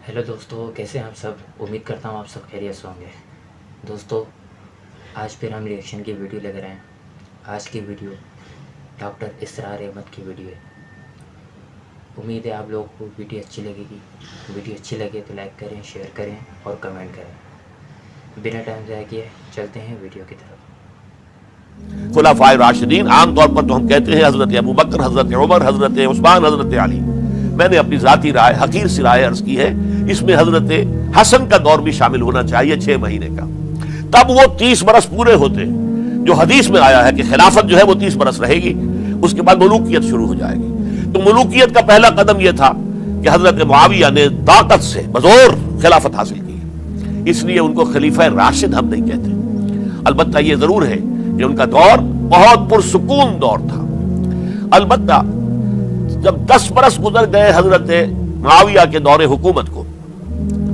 Hello दोस्तों, कैसे हैं आप सब। उम्मीद करता हूँ आप सब खैरियत से होंगे। दोस्तों, आज फिर हम रिएक्शन की वीडियो लेकर आए हैं। आज की वीडियो डॉक्टर इसरार अहमद की वीडियो है। उम्मीद है आप लोगों को वीडियो अच्छी लगेगी। वीडियो अच्छी लगे तो लाइक करें, शेयर करें और कमेंट करें। बिना टाइम ज़ाया किए चलते हैं वीडियो की तरफ। खुलाफाए राशिदीन, आम तौर पर तो हम कहते हैं हजरत अबू बकर, हजरत उमर, हजरत उस्मान, हजरत अली। मैंने अपनी जाती राय, हकीर सी राय अर्ज की है, इसमें हजरत हसन का दौर भी शामिल होना चाहिए 6 महीने का। तब वो 30 बरस पूरे होते, जो हदीस में आया है कि खिलाफत जो है वो 30 बरस रहेगी, उसके बाद मुलूकियत शुरू हो जाएगी। तो मुलूकियत का पहला कदम यह था कि हजरत मुआविया ने ताकत से बजोर खिलाफत हासिल की, इसलिए उनको खलीफा राशिद हम नहीं कहते। अलबत्ता ये जरूर है कि उनका दौर बहुत पुरसुकून दौर था। अलबत्ता जब 10 बरस गुजर गए हजरत मुआविया के दौरे हुकूमत को,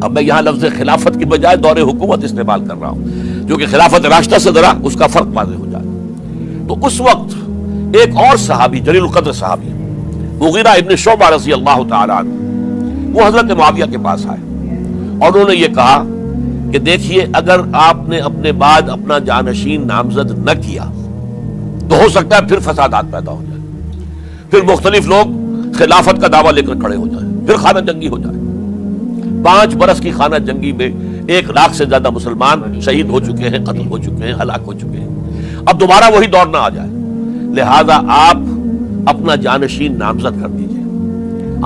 अब मैं यहां लफ्ज खिलाफत की बजाय दौरे हुकूमत इस्तेमाल कर रहा हूं, जो कि खिलाफत राशिदा से जरा उसका फर्क वाज़ेह हो जाए। तो उस वक्त एक और सहाबी, जलील कद्र सहाबी मुगीरा इब्न शुअबा रज़ी अल्लाह तआला अन्हु, वो हजरत मुआविया के पास आए और उन्होंने ये कहा कि देखिए, अगर आपने अपने बाद अपना जानशीन नामजद न किया तो हो सकता है फिर फसादात पैदा हो जाए, फिर मुख्तलिफ लोग खिलाफत का दावा लेकर खड़े हो जाए, फिर खाना जंगी हो जाए। 5 बरस की खाना जंगी में 1 लाख से ज्यादा मुसलमान शहीद हो चुके हैं, कत्ल हो चुके हैं, हलाक हो चुके हैं। अब दोबारा वही दौर ना आ जाए, लिहाजा आप अपना जानशीन नामजद कर दीजिए।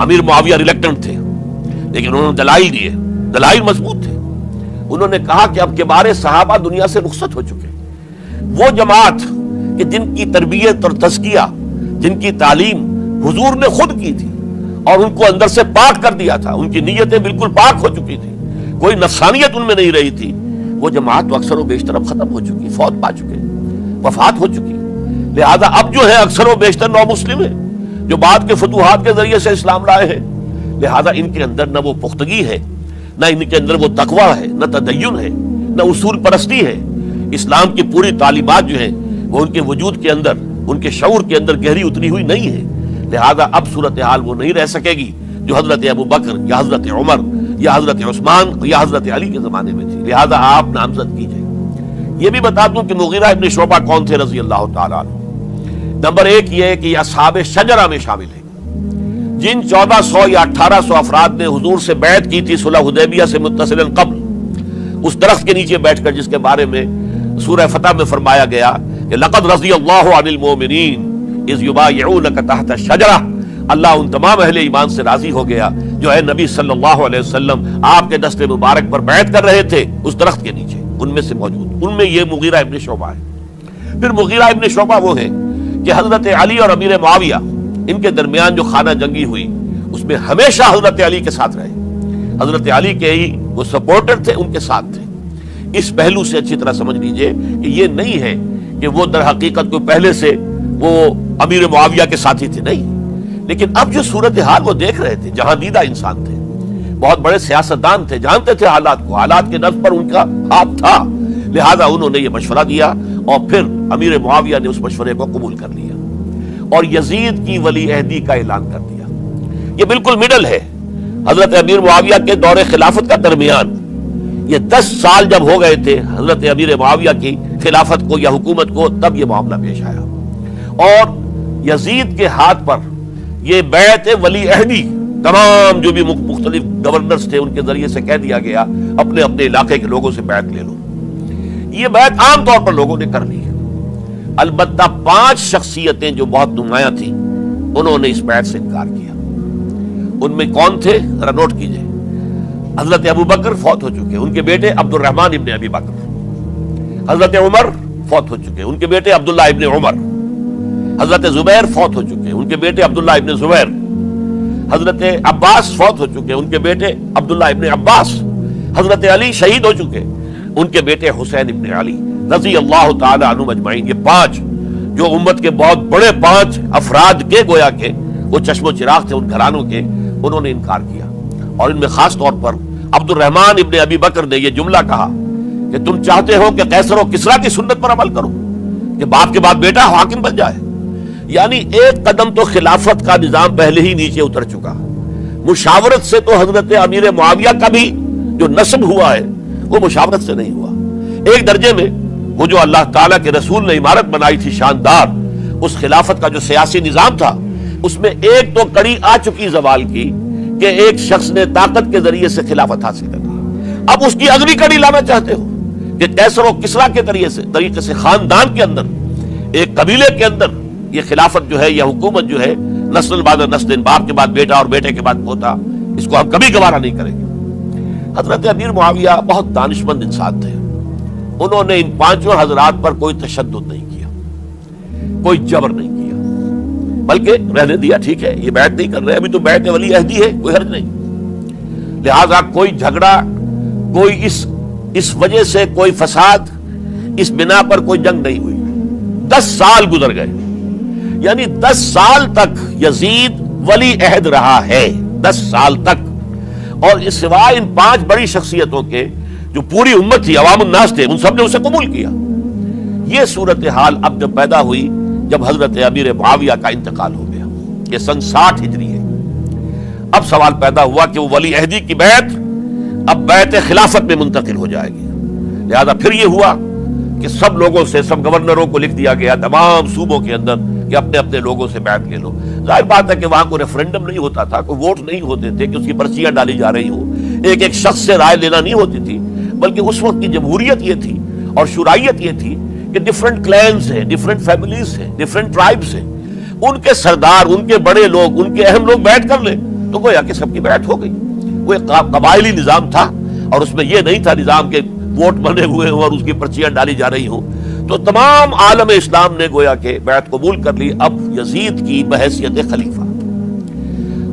अमीर मुआविया रिलेक्टेंट थे, लेकिन उन्होंने दलाइल दिए, दलाइल मजबूत थे। उन्होंने कहा कि अब के बारे सहाबा दुनिया से रुखसत हो चुके, वो जमात कि जिनकी तरबियत और तज़किया, जिनकी तालीम हुजूर ने खुद की थी और उनको अंदर से पाक कर दिया था, उनकी नीयतें बिल्कुल पाक हो चुकी थी, कोई नफसानियत उनमें नहीं रही थी, वो जमात तो अक्सर व बेशतर अब खत्म हो चुकी, फौत पा चुके, वफात हो चुकी। लिहाजा अब जो है अक्सर व बेशतर नौ मुस्लिम है, जो बाद के फतूहात के जरिए से इस्लाम लाए हैं। लिहाजा इनके अंदर न वो पुख्तगी है, न इनके अंदर वो तकवा है, न तदय्युन है, न उसूल परस्ती है। इस्लाम की पूरी तालीमात जो है वो उनके वजूद के अंदर, उनके शऊर के अंदर गहरी उतरी हुई नहीं है। लिहाजा अब सूरत हाल वो नहीं रह सकेगी जो हजरत अबू बकर या हजरत उमर या हजरत उस्मान या हजरत अली के जमाने में थी। लिहाजा आप नामजद कीजिए। ये भी बता दूं कि मुगीरा इब्न शुअबा कौन थे रजी अल्लाह तआला अन्हु। नंबर 1 ये है कि असहाब शजरा में शामिल है, जिन 1400 या 1800 अफराद ने हुजूर से बैत की थी सुलह हुदैबिया से मुत्तसिलन क़ब्ल, उस दरख्त के नीचे बैठकर जिसके बारे में सूरह फतह में फरमाया गया कि लक़द रज़ियल्लाहु अनिल मोमिनीन इज़ युबायिऊनका तहत शजरा, अल्लाह उन तमाम अहले ईमान से राजी हो गया जो है नबी सल्लल्लाहु अलैहि वसल्लम आपके दस्ते मुबारक पर बैत कर रहे थे उस दरख्त के नीचे, उनमें से मौजूद, उनमें ये मुगीरा इब्न शुअबा है। फिर मुगीरा इब्न शुअबा वो है कि हजरत अली और अमीर मुआविया, इनके दरमियान जो खाना जंगी हुई उसमें हमेशा हजरत अली के साथ रहे, हजरत अली के ही वो सपोर्टर थे, उनके साथ थे। इस पहलू से अच्छी तरह समझ लीजिए कि ये नहीं है कि वो दर हकीकत को पहले से वो अमीर मुआविया के साथी थे, नहीं। लेकिन अब जो सूरत हाल वो देख रहे थे, जहां दीदा इंसान थे, बहुत बड़े सियासतदान थे, जानते थे हालात को, हालात के नफ्स पर उनका हाथ था। लिहाजा उन्होंने ये मशवरा दिया और फिर अमीर मुआविया ने उस मशवरे को कबूल कर लिया और यजीद की वली अहदी का ऐलान कर दिया। ये बिल्कुल मिडल है हजरत अमीर मुआविया के दौरे खिलाफत का दरमियान। ये 10 साल जब हो गए थे हजरत अमीर मुआविया की खिलाफत को या हुकूमत को, तब ये मामला पेश आया और यजीद के हाथ पर ये बैत वली अहदी, तमाम जो भी मुख्तलिफ गवर्नर्स थे उनके जरिए से कह दिया गया अपने अपने इलाके के लोगों से बैत ले लो। ये बैत आम तौर पर लोगों ने कर ली। अलबत्ता 5 शख्सियतें जो बहुत नुमाया थी, उन्होंने इस बैत से इनकार किया। उनमें कौन थे जरा नोट कीजिए। हजरत अबू बकर फौत हो चुके, उनके बेटे अब्दुर्रहमान इब्न अबी बकर। हजरत उमर फौत हो चुके, उनके बेटे अब्दुल्ला इब्न उमर। हजरत जुबैर फौत हो चुके, उनके बेटे अब्दुल्ला इब्न जुबैर। हजरत अब्बास फौत हो चुके, उनके बेटे अब्दुल्ला इब्न अब्बास। हजरत अली शहीद हो चुके, उनके बेटे हुसैन इब्न अली रज़ी अल्लाह तआला अन्हुम अजमाइन। ये 5 जो उम्मत के बहुत बड़े 5 अफराद के गोया के वो चश्मो चिराग थे उन घरानों के, उन्होंने इनकार किया। और इनमें खास तौर पर अब्दुर्रहमान इब्न अबी बकर ने यह जुमला कहा कि तुम चाहते हो कि कैसर और किसरा की सुन्नत पर अमल करो, कि बाप के बाद बेटा हाकिम बन जाए। यानी एक कदम तो खिलाफत का निजाम पहले ही नीचे उतर चुका, مشاورت سے تو حضرت امیر معاویہ کا بھی جو نسب ہوا ہے وہ مشاورت سے نہیں ہوا۔ ایک درجے میں وہ جو اللہ تعالیٰ کے رسول نے عمارت بنائی تھی شاندار، اس خلافت کا جو سیاسی نظام تھا، اس میں ایک تو کڑی آ چکی زوال کی کہ ایک شخص نے طاقت کے ذریعے سے خلافت حاصل کر لی۔ اب اس کی اگلی کڑی لانا چاہتے ہو کہ کیسر و کسریٰ کے طریقے سے خاندان کے اندر، ایک قبیلے کے اندر یہ خلافت جو ہے، یہ حکومت جو ہے، نسل بعد نسل، باپ کے بعد بیٹا اور بیٹے کے بعد پوتا، اس کو ہم کبھی گوارا نہیں کریں گے۔ حضرت امیر معاویہ بہت دانشمند انسان تھے، انہوں نے ان پانچوں حضرات پر کوئی تشدد نہیں کیا، کوئی جبر نہیں کیا، بلکہ رہنے دیا، ٹھیک ہے یہ بیعت نہیں کر رہے، ابھی تو بیعت ولی عہدی ہے، کوئی حرج نہیں، لہذا کوئی جھگڑا، کوئی اس وجہ سے کوئی فساد، اس بنا پر کوئی جنگ نہیں ہوئی۔ 10 سال گزر گئے، یعنی 10 سال تک یزید ولی عہد رہا ہے، 10 سال تک، اور اس سوائے ان 5 بڑی شخصیتوں کے جو پوری امت تھی، عوام الناس تھے، ان سب نے اسے قبول کیا۔ یہ صورتحال اب جب پیدا ہوئی جب حضرت امیر معاویہ کا انتقال ہو گیا، یہ سن 60 ہجری ہے، اب سوال پیدا ہوا کہ وہ ولی عہدی کی بیعت اب بیعت خلافت میں منتقل ہو جائے گی۔ لہذا پھر یہ ہوا کہ سب لوگوں سے، سب گورنروں کو لکھ دیا گیا تمام صوبوں کے اندر کہ اپنے اپنے لوگوں سے بیعت لے لو۔ ظاہر بات ہے کہ وہاں کوئی ریفرنڈم نہیں ہوتا تھا، کوئی ووٹ نہیں ہوتے تھے کہ اس کی پرچیاں ڈالی جا رہی ہوں، ایک ایک شخص سے رائے لینا نہیں ہوتی تھی، بلکہ اس وقت کی جمہوریت یہ تھی اور شورائیت یہ تھی کہ ڈفرنٹ کلینز ہیں، ڈفرنٹ فیملیز ہیں، ڈفرنٹ ٹرائبز ہیں، ان کے سردار، ان کے بڑے لوگ، ان کے اہم لوگ بیعت کر لیں تو گویا کہ سب کی بیعت ہو گئی۔ وہ ایک قبائلی نظام تھا، اور اس میں یہ نہیں تھا نظام کے ووٹ بنے ہوئے ہوں اور اس کی پرچیاں ڈالی جا رہی ہوں۔ تو تمام عالم اسلام نے گویا کہ بیعت قبول کر لی اب یزید کی بحیثیت خلیفہ۔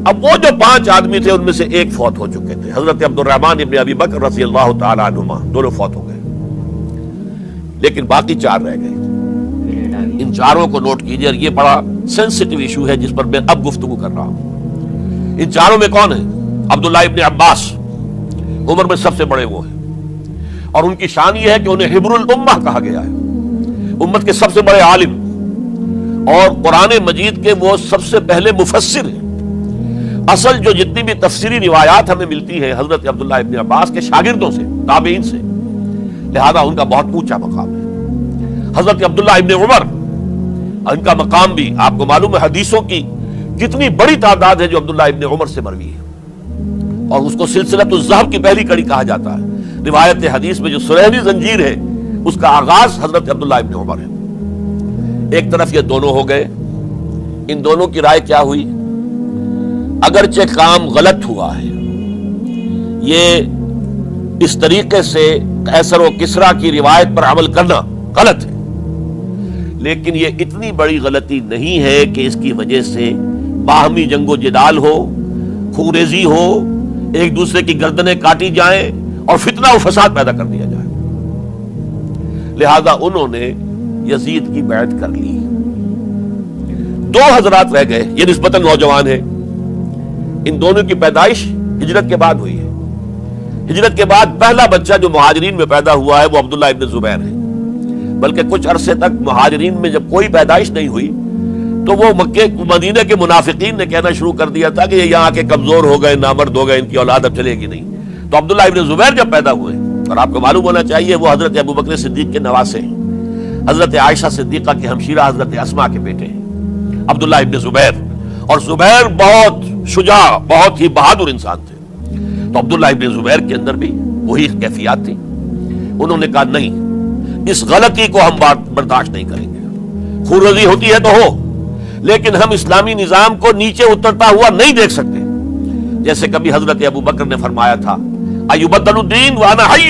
اب وہ جو 5 آدمی تھے ان میں سے ایک فوت ہو چکے تھے، حضرت عبد الرحمن ابن ابی بکر رضی اللہ تعالی عنہما، دونوں فوت ہو گئے، لیکن باقی 4 رہ گئے۔ ان 4 کو نوٹ کیجئے، یہ بڑا سینسٹیو ایشو ہے جس پر میں اب گفتگو کر رہا ہوں۔ ان 4 میں کون ہیں؟ عبداللہ ابن عباس، عمر میں سب سے بڑے وہ ہیں، اور ان کی شان یہ ہے کہ انہیں حبر الامہ کہا گیا ہے، امت کے سب سے بڑے عالم، اور قرآن مجید کے وہ سب سے پہلے مفسر ہیں۔ اصل جو جتنی بھی تفسیری روایات ہمیں ملتی ہے حضرت عبداللہ ابن عباس کے شاگردوں سے، تابعین سے، لہذا ان کا بہت اونچا مقام ہے۔ حضرت عبداللہ ابن عمر، ان کا مقام بھی آپ کو معلوم ہے، حدیثوں کی کتنی بڑی تعداد ہے جو عبداللہ ابن عمر سے مروی ہے، اور اس کو سلسلۃ الذہب کی پہلی کڑی کہا جاتا ہے۔ روایت حدیث میں جو سرہنی زنجیر ہے اس کا آغاز حضرت عبداللہ ابن عمر ہے۔ ایک طرف یہ دونوں ہو گئے، ان دونوں کی رائے کیا ہوئی؟ اگرچہ کام غلط ہوا ہے، یہ اس طریقے سے قیصر و کسریٰ کی روایت پر عمل کرنا غلط ہے، لیکن یہ اتنی بڑی غلطی نہیں ہے کہ اس کی وجہ سے باہمی جنگ و جدال ہو، خونریزی ہو، ایک دوسرے کی گردنیں کاٹی جائیں اور فتنہ و فساد پیدا کر دیا جائے۔ لہذا انہوں نے یزید کی بیعت کر لی۔ 2 حضرات رہ گئے، یہ نسبتاً نوجوان ہیں، ان دونوں کی پیدائش ہجرت کے بعد ہوئی ہے۔ ہجرت کے بعد پہلا بچہ جو مہاجرین میں پیدا ہوا ہے وہ عبداللہ ابن زبیر ہے، بلکہ کچھ عرصے تک مہاجرین میں جب کوئی پیدائش نہیں ہوئی تو وہ مکے مدینہ کے منافقین نے کہنا شروع کر دیا تھا کہ یہ یہاں کے کمزور ہو گئے، نامرد ہو گئے، ان کی اولاد اب چلے گی نہیں۔ تو عبداللہ ابن زبیر جب پیدا ہوئے، اور آپ کو معلوم ہونا چاہیے وہ حضرت ابوبکر صدیق کے نواسے ہیں، حضرت عائشہ صدیقہ کے ہمشیرہ حضرت اسماء کے بیٹے ہیں عبداللہ ابن زبیر، اور زبیر بہت شجاع، بہت ہی بہادر انسان تھے۔ تو عبداللہ ابن زبیر کے اندر بھی وہی کیفیات تھی۔ انہوں نے کہا نہیں، اس غلطی کو ہم برداشت نہیں کریں گے، خونریزی ہوتی ہے تو ہو، لیکن ہم اسلامی نظام کو نیچے اترتا ہوا نہیں دیکھ سکتے۔ جیسے کبھی حضرت ابوبکر نے فرمایا تھا ایبدل الدین وانا حی،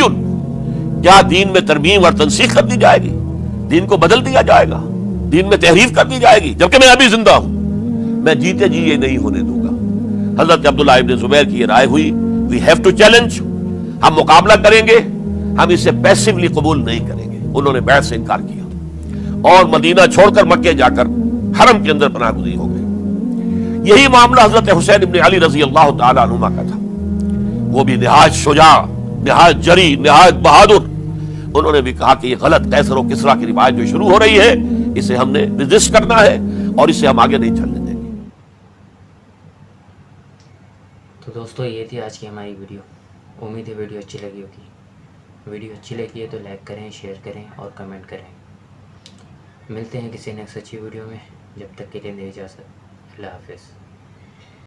کیا دین میں ترمیم اور تنسیخ کر دی جائے گی؟ دین کو بدل دیا جائے گا، دین میں تحریف کر دی جائے گی جبکہ میں ابھی زندہ ہوں؟ میں جیتے جی یہ نہیں ہونے دوں گا۔ حضرت عبداللہ ابن زبیر کی یہ رائے ہوئی، وی ہیو ٹو چیلنج، ہم مقابلہ کریں گے، ہم اسے پیسیولی قبول نہیں کریں گے۔ انہوں نے بیعت سے انکار کیا اور مدینہ چھوڑ کر مکے جا کر حرم کے اندر پناہ گزین ہو گئے۔ یہی معاملہ حضرت حسین ابن علی رضی اللہ تعالی عنہما کا تھا، وہ بھی نہایت شجاع، نہایت جری، نہایت بہادر۔ انہوں نے بھی کہا کہ یہ غلط قیصر و کسریٰ کی روایت جو شروع ہو رہی ہے اسے ہم نے ریزسٹ کرنا ہے اور اسے ہم آگے نہیں چلنے دیں گے۔ دوستو یہ تھی آج کی ہماری ویڈیو. امید ہے ویڈیو اچھی لگی ہوگی. ویڈیو اچھی لگی ہے تو لائک کریں، شیئر کریں اور کمنٹ کریں. ملتے ہیں کسی نیکسٹ اچھی ویڈیو میں. جب تک کے لیے دے اجازت. اللہ حافظ.